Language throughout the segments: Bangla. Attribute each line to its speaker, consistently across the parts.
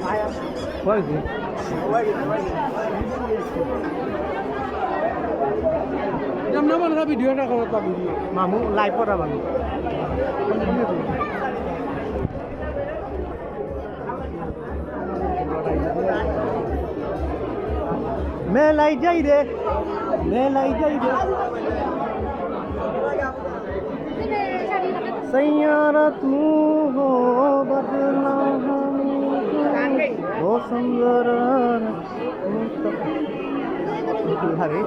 Speaker 1: What is it?
Speaker 2: Namna mana video na kalau tak video.
Speaker 1: Mamu live apa bang? मैं लाई जाई दे सैयारा तू हो बदला हो संगरा हरे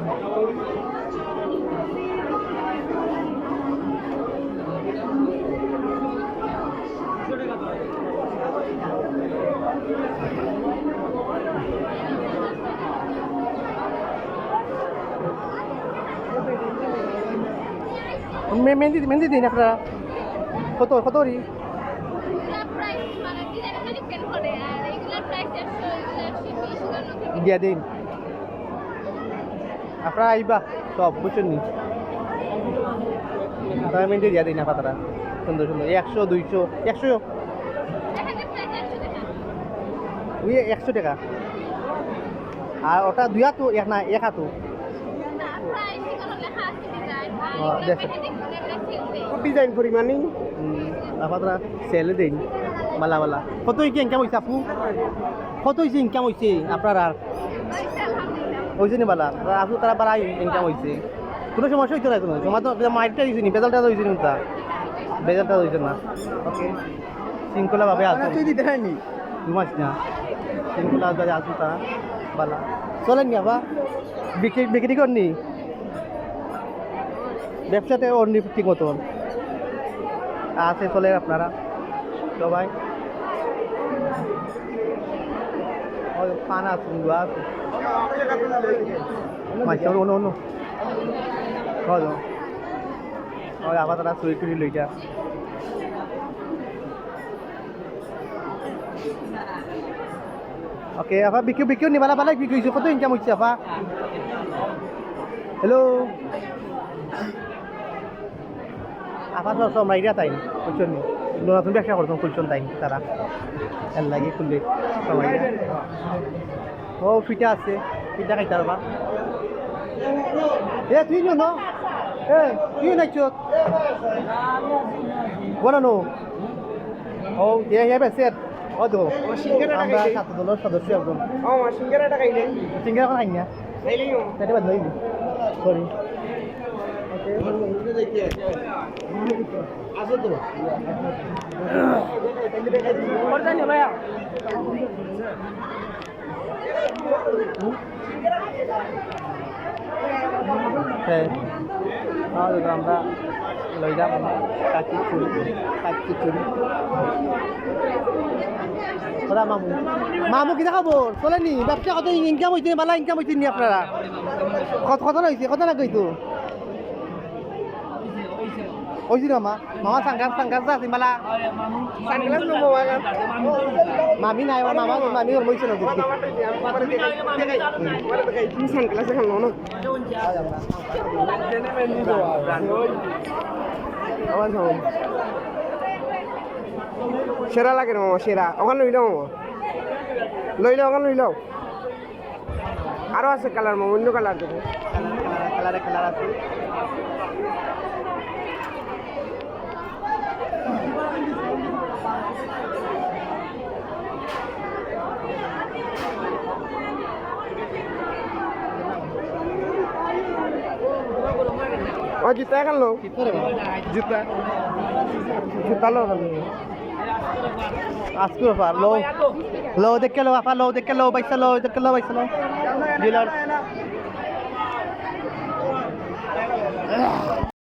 Speaker 1: मेहंदी दिन আপনারা কত রি দিয়া দিন আপনারা আইবা সব বুঝছেন নি তারা মেহেন্দি দিয়া দিন আপনারা সুন্দর 100 200 100 100 টাকা আর ওটা দুই হাত এক না এক হাত ডিজাইন পরিমাণই আপনারা সেলে দিন মালা কত ইনকাম হয়েছে আপু কত ইনকাম হয়েছে আপনার আর হয়েছে নি বালা আপু তারা বাড়াই ইনকাম হয়েছে কোনো সমস্যা হইতে না কোনো সময় তো মাইটটা হয়েছে নি বেজালটা হয়েছে নি তা বেজালটা হয়েছে না ওকে শৃঙ্খলাভাবে আসুন তুই দিতে হয়নি ঘুমাস না শৃঙ্খলাভাবে আসুন তারা বালা চলেন নি আবার বিক্রি করনি ব্যবসাতে অন্য ঠিক মতন আছে চলে আপনারা সবাই পান আসুন অন্য আবার তারা চুরি টুরি লইটা ওকে আবার বিক্রিও নিবালা পালে বিক্রি হয়েছে কত ইনকাম হচ্ছে আপা হ্যালো আবার সব আমরা এটা তাই বুঝছেন নতুন ব্যবসা করতাম খুলছেন তাই তারা এর লাগে খুললে সবাই ও ফিটা আছে ফিটা খাইতে পারবা এ তুই ন এ তুই নাইছ বলো ও এ বেসের ও তো আমরা ছাত্র দলের সদস্য একজন সিঙ্গারাটা খাইলেন সিঙ্গারা খাই না সেটা বাদ হইনি সরি আসো তো ভাইয়া হ্যাঁ আমরা লই যাম কাচি চুরি মামু কি দেখাবো চলেনি ব্যবসা কত ইনকাম হয়েছে মালা ইনকাম হয়েছে নি আপনারা কত হয়েছে কত না কইতো ওইছি না মামা সাংঘাস আছে মালা সানগ্লাস নবো মামি নাই মামি ওর মইছে না দেখি তুমি সানগ্লাস এখন নাও না সেরা লাগে না মামা সেরা ওখানে লই লাও ওখানে লই লাও আরো আছে কালার মামা অন্য কালার দেখো কালার আছে জুতা এখন লো জুতা লো আজকে ব্যাপার লো দেখে লো আপা লো দেখে লো বাইসা লো বাইসা লো ডিলার